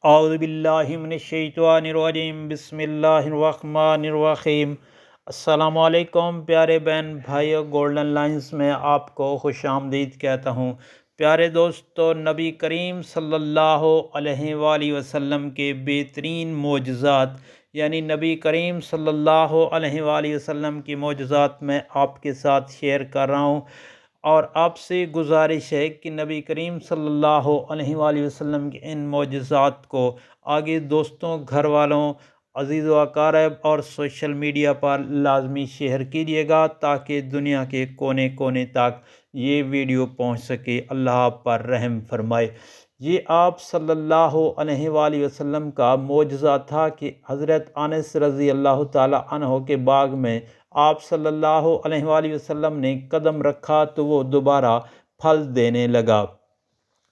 اعوذ باللہ من الشیطان الرجیم، بسم اللہ الرحمن الرحیم۔ السلام علیکم پیارے بہن بھائیو، گولڈن لائنز میں آپ کو خوش آمدید کہتا ہوں۔ پیارے دوستو، نبی کریم صلی اللہ علیہ وآلہ وسلم کے بہترین معجزات، یعنی نبی کریم صلی اللہ علیہ وآلہ وسلم کی معجزات میں آپ کے ساتھ شیئر کر رہا ہوں، اور آپ سے گزارش ہے کہ نبی کریم صلی اللہ علیہ وآلہ وسلم کے ان معجزات کو آگے دوستوں، گھر والوں، عزیز و اقارب اور سوشل میڈیا پر لازمی شیئر کیجیے گا تاکہ دنیا کے کونے کونے تک یہ ویڈیو پہنچ سکے۔ اللہ آپ پر رحم فرمائے۔ یہ آپ صلی اللہ علیہ وآلہ وسلم کا معجزہ تھا کہ حضرت انس رضی اللہ تعالیٰ عنہ کے باغ میں آپ صلی اللہ علیہ وآلہ وسلم نے قدم رکھا تو وہ دوبارہ پھل دینے لگا۔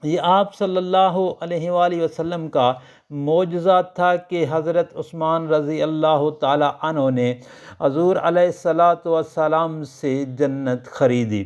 یہ آپ صلی اللہ علیہ وآلہ وسلم کا معجزہ تھا کہ حضرت عثمان رضی اللہ تعالیٰ عنہ نے حضور علیہ السلام سے جنت خریدی۔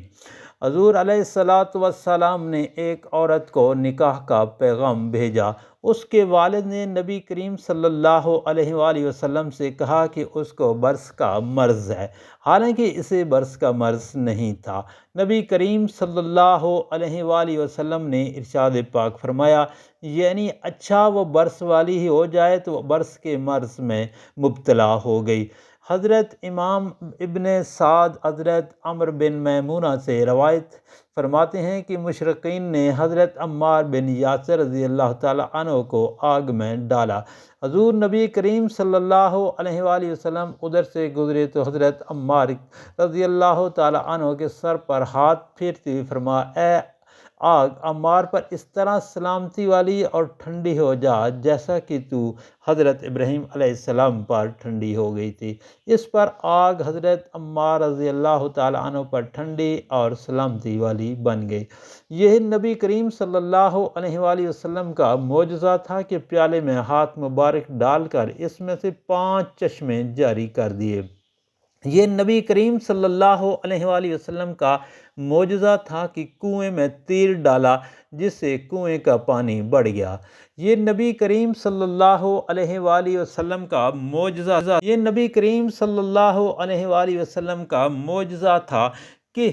حضور علیہ السلام نے ایک عورت کو نکاح کا پیغام بھیجا۔ اس کے والد نے نبی کریم صلی اللہ علیہ وآلہ وسلم سے کہا کہ اس کو برس کا مرض ہے، حالانکہ اسے برس کا مرض نہیں تھا۔ نبی کریم صلی اللہ علیہ وآلہ وسلم نے ارشاد پاک فرمایا، یعنی اچھا وہ برس والی ہی ہو جائے تو وہ برس کے مرض میں مبتلا ہو گئی۔ حضرت امام ابن سعد حضرت عمرو بن میمونہ سے روایت فرماتے ہیں کہ مشرکین نے حضرت عمار بن یاسر رضی اللہ تعالیٰ عنہ کو آگ میں ڈالا۔ حضور نبی کریم صلی اللہ علیہ وآلہ وسلم ادھر سے گزرے تو حضرت عمار رضی اللہ تعالیٰ عنہ کے سر پر ہاتھ پھیرتے ہوئے فرمایا، اے آگ، عمار پر اس طرح سلامتی والی اور ٹھنڈی ہو جا جیسا کہ تو حضرت ابراہیم علیہ السلام پر ٹھنڈی ہو گئی تھی۔ اس پر آگ حضرت عمار رضی اللہ تعالیٰ عنہ پر ٹھنڈی اور سلامتی والی بن گئی۔ یہ نبی کریم صلی اللہ علیہ وآلہ وسلم کا معجزہ تھا کہ پیالے میں ہاتھ مبارک ڈال کر اس میں سے 5 چشمے جاری کر دیے۔ یہ نبی کریم صلی اللہ علیہ وآلہ وسلم کا معجزہ تھا کہ کنویں میں تیر ڈالا جس سے کنویں کا پانی بڑھ گیا۔ یہ نبی کریم صلی اللہ علیہ وآلہ وسلم کا معجزہ تھا کہ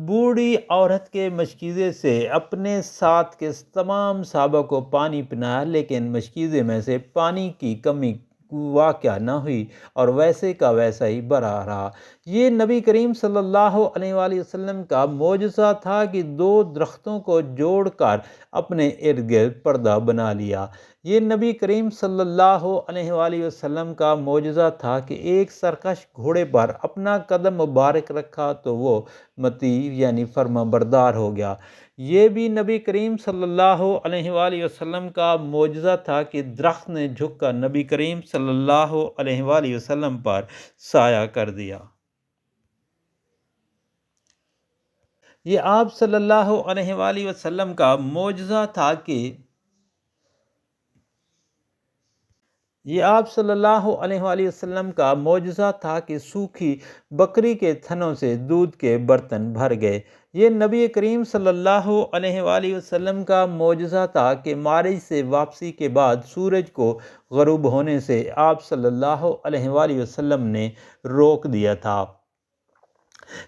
بوڑھی عورت کے مشکیزے سے اپنے ساتھ کے تمام صحابہ کو پانی پلایا، لیکن مشکیزے میں سے پانی کی کمی واقع نہ ہوئی اور ویسے کا ویسا ہی بھرا رہا۔ یہ نبی کریم صلی اللہ علیہ وآلہ وسلم کا معجزہ تھا کہ 2 درختوں کو جوڑ کر اپنے ارد گرد پردہ بنا لیا۔ یہ نبی کریم صلی اللہ علیہ وآلہ وسلم کا معجزہ تھا کہ ایک سرکش گھوڑے پر اپنا قدم مبارک رکھا تو وہ مطیع یعنی فرما بردار ہو گیا۔ یہ بھی نبی کریم صلی اللہ علیہ وآلہ وسلم کا معجزہ تھا کہ درخت نے جھک کر نبی کریم صلی اللہ علیہ وآلہ وسلم پر سایہ کر دیا۔ یہ آپ صلی اللہ علیہ وآلہ وسلم کا معجزہ تھا کہ سوکھی بکری کے تھنوں سے دودھ کے برتن بھر گئے۔ یہ نبی کریم صلی اللہ علیہ وآلہ وسلم کا معجزہ تھا کہ معراج سے واپسی کے بعد سورج کو غروب ہونے سے آپ صلی اللہ علیہ وآلہ وسلم نے روک دیا تھا۔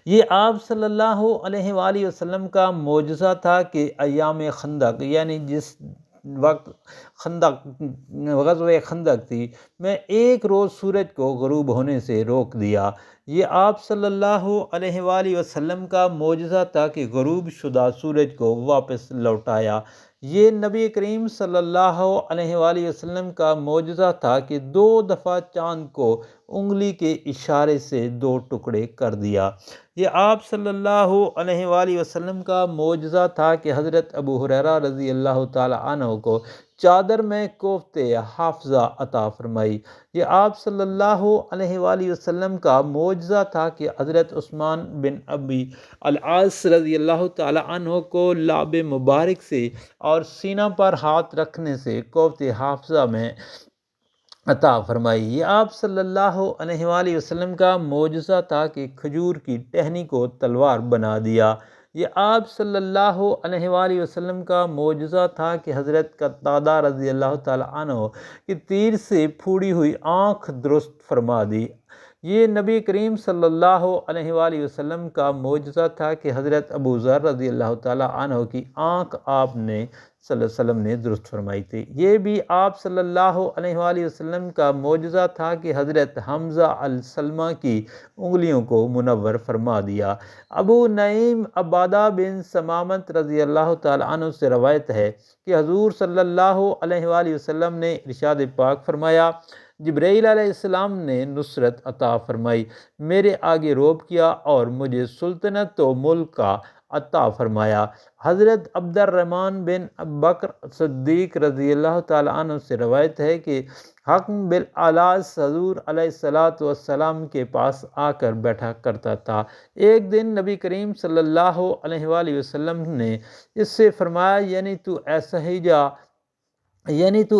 یہ آپ صلی اللہ علیہ وآلہ وسلم کا معجزہ تھا کہ ایام خندق، یعنی جس وقت غزوہ خندق تھی، میں ایک روز سورج کو غروب ہونے سے روک دیا۔ یہ آپ صلی اللہ علیہ وآلہ وسلم کا معجزہ تھا کہ غروب شدہ سورج کو واپس لوٹایا۔ یہ نبی کریم صلی اللہ علیہ وآلہ وسلم کا معجزہ تھا کہ 2 دفعہ چاند کو انگلی کے اشارے سے 2 ٹکڑے کر دیا۔ یہ آپ صلی اللہ علیہ وآلہ وسلم کا معجزہ تھا کہ حضرت ابو ہریرہ رضی اللہ تعالیٰ عنہ کو چادر میں کوفتے حافظہ عطا فرمائی۔ یہ آپ صلی اللہ علیہ وآلہ وسلم کا معجزہ تھا کہ حضرت عثمان بن ابی العاص رضی اللہ تعالیٰ عنہ کو لعب مبارک سے اور سینہ پر ہاتھ رکھنے سے کوفتے حافظہ میں عطا فرمائی۔ یہ آپ صلی اللہ علیہ وآلہ وسلم کا معجزہ تھا کہ کھجور کی ٹہنی کو تلوار بنا دیا۔ یہ آپ صلی اللہ علیہ وآلہ وسلم کا معجزہ تھا کہ حضرت قتادہ رضی اللہ تعالیٰ عنہ کی تیر سے پھوڑی ہوئی آنکھ درست فرما دی۔ یہ نبی کریم صلی اللہ علیہ وآلہ وسلم کا معجزہ تھا کہ حضرت ابو ذر رضی اللہ تعالیٰ عنہ کی آنکھ آپ نے صلی اللہ علیہ وسلم نے درست فرمائی تھی۔ یہ بھی آپ صلی اللہ علیہ وآلہ وسلم کا معجزہ تھا کہ حضرت حمزہ السلمہ کی انگلیوں کو منور فرما دیا۔ ابو نعیم عبادہ بن ثمامت رضی اللہ تعالیٰ عنہ سے روایت ہے کہ حضور صلی اللہ علیہ وآلہ وسلم نے ارشاد پاک فرمایا، جبرائیل علیہ السلام نے نصرت عطا فرمائی، میرے آگے روب کیا اور مجھے سلطنت و ملک کا عطا فرمایا۔ حضرت عبد الرحمن بن بکر صدیق رضی اللہ تعالیٰ عنہ سے روایت ہے کہ حکم بالعلاس حضور علیہ السلام کے پاس آ کر بیٹھا کرتا تھا۔ ایک دن نبی کریم صلی اللہ علیہ وآلہ وسلم نے اس سے فرمایا، یعنی تو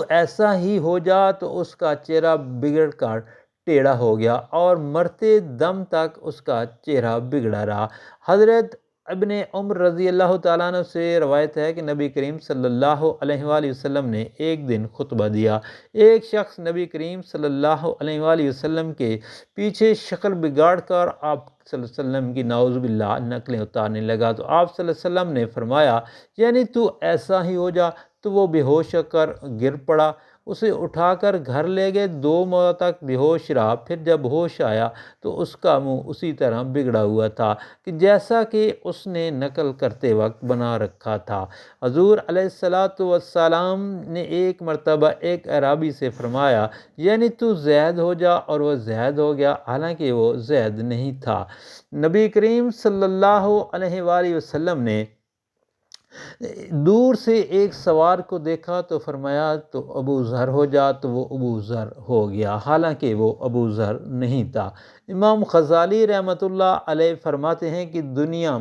ایسا ہی ہو جا، تو اس کا چہرہ بگڑ کر ٹیڑھا ہو گیا اور مرتے دم تک اس کا چہرہ بگڑا رہا۔ حضرت ابن عمر رضی اللہ تعالیٰ عنہ سے روایت ہے کہ نبی کریم صلی اللہ علیہ وآلہ وسلم نے ایک دن خطبہ دیا۔ ایک شخص نبی کریم صلی اللہ علیہ وآلہ وسلم کے پیچھے شکل بگاڑ کر آپ صلی اللہ علیہ وسلم کی نعوذ باللہ نقلیں اتارنے لگا، تو آپ صلی اللہ علیہ وسلم نے فرمایا، یعنی تو ایسا ہی ہو جا۔ تو وہ بے ہوش ہو کر گر پڑا، اسے اٹھا کر گھر لے گئے، 2 ماہ تک بے ہوش رہا۔ پھر جب ہوش آیا تو اس کا منہ اسی طرح بگڑا ہوا تھا کہ جیسا کہ اس نے نقل کرتے وقت بنا رکھا تھا۔ حضور علیہ السلام نے ایک مرتبہ ایک اعرابی سے فرمایا، یعنی تو زید ہو جا، اور وہ زید ہو گیا، حالانکہ وہ زید نہیں تھا۔ نبی کریم صلی اللہ علیہ وآلہ وسلم نے دور سے ایک سوار کو دیکھا تو فرمایا، تو ابو ذر ہو جا، تو وہ ابو ذر ہو گیا، حالانکہ وہ ابو ذر نہیں تھا۔ امام غزالی رحمۃ اللہ علیہ فرماتے ہیں کہ دنیا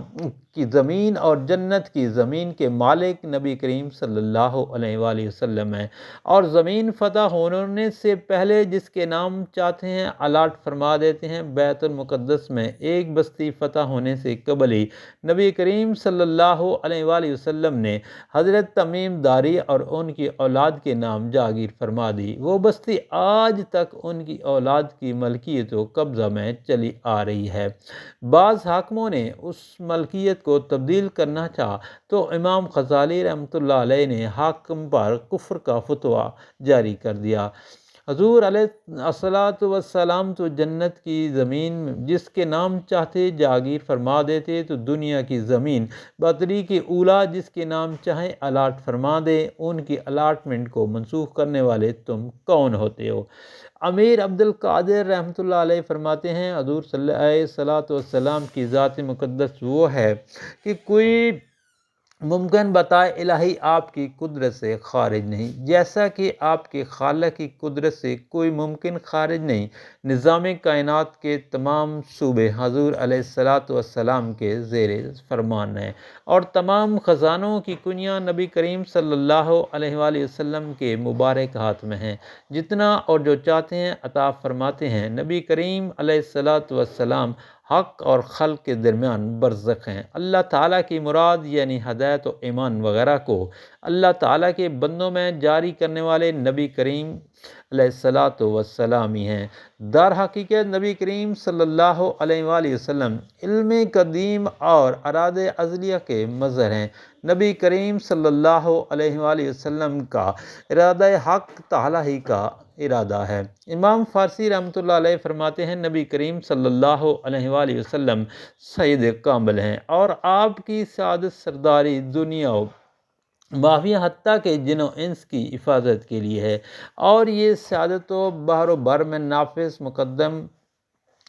کی زمین اور جنت کی زمین کے مالک نبی کریم صلی اللہ علیہ وآلہ وسلم ہیں، اور زمین فتح ہونے سے پہلے جس کے نام چاہتے ہیں الاٹ فرما دیتے ہیں۔ بیت المقدس میں ایک بستی فتح ہونے سے قبل ہی نبی کریم صلی اللہ علیہ وآلہ وسلم نے حضرت تمیم داری اور ان کی اولاد کے نام جاگیر فرما دی۔ وہ بستی آج تک ان کی اولاد کی ملکیت و قبضہ میں چلی آ رہی ہے۔ بعض حاکموں نے اس ملکیت کو تبدیل کرنا چاہا تو امام غزالی رحمۃ اللہ علیہ نے حاکم پر کفر کا فتویٰ جاری کر دیا۔ حضور علیہ السلام تو جنت کی زمین جس کے نام چاہتے جاگیر فرما دیتے، تو دنیا کی زمین بطری کے اولا جس کے نام چاہیں الاٹ فرما دے، ان کی الاٹمنٹ کو منسوخ کرنے والے تم کون ہوتے ہو؟ امیر عبد القادر رحمۃ اللہ علیہ فرماتے ہیں، حضور صلی اللہ علیہ وسلم کی ذات مقدس وہ ہے کہ کوئی ممکن بتائے الہی آپ کی قدرت سے خارج نہیں، جیسا کہ آپ کے خالق کی قدرت سے کوئی ممکن خارج نہیں۔ نظام کائنات کے تمام صوبے حضور علیہ السلام کے زیر فرمان ہیں، اور تمام خزانوں کی کنیاں نبی کریم صلی اللہ علیہ وآلہ وسلم کے مبارک ہاتھ میں ہیں۔ جتنا اور جو چاہتے ہیں عطا فرماتے ہیں۔ نبی کریم علیہ السلام حق اور خلق کے درمیان برزخ ہیں۔ اللہ تعالیٰ کی مراد یعنی ہدایت و ایمان وغیرہ کو اللہ تعالیٰ کے بندوں میں جاری کرنے والے نبی کریم علیہ السلام ہی ہیں۔ در حقیقت نبی کریم صلی اللہ علیہ وآلہ وسلم علم قدیم اور اراد ازلیہ کے مظہر ہیں۔ نبی کریم صلی اللہ علیہ وآلہ وسلم کا ارادہ حق تعالیٰ ہی کا ارادہ ہے۔ امام فارسی رحمۃ اللہ علیہ فرماتے ہیں، نبی کریم صلی اللہ علیہ وآلہ وسلم سید کامل ہیں، اور آپ کی سعادت سرداری دنیا و مافیہ حتیٰ کہ جن و انس کی حفاظت کے لیے ہے، اور یہ سعادت و بحر و بر میں نافذ مقدم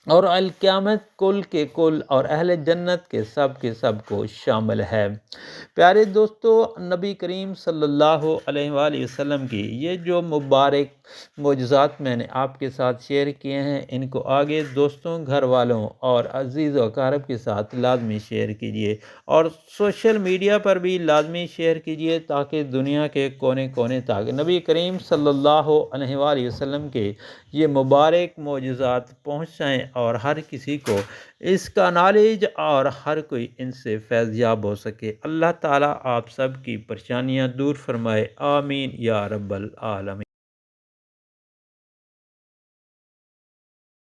اور القیامت کل کے کل اور اہل جنت کے سب کو شامل ہے۔ پیارے دوستو، نبی کریم صلی اللہ علیہ وآلہ وسلم کی یہ جو مبارک معجزات میں نے آپ کے ساتھ شیئر کیے ہیں، ان کو آگے دوستوں، گھر والوں اور عزیز و اقارب کے ساتھ لازمی شیئر کیجیے، اور سوشل میڈیا پر بھی لازمی شیئر کیجیے، تاکہ دنیا کے کونے کونے تک نبی کریم صلی اللہ علیہ وآلہ وسلم کے یہ مبارک معجزات پہنچ جائیں اور ہر کسی کو اس کا نالج اور ہر کوئی ان سے فیض یاب ہو سکے۔ اللہ تعالیٰ آپ سب کی پریشانیاں دور فرمائے، آمین یا رب العالمین۔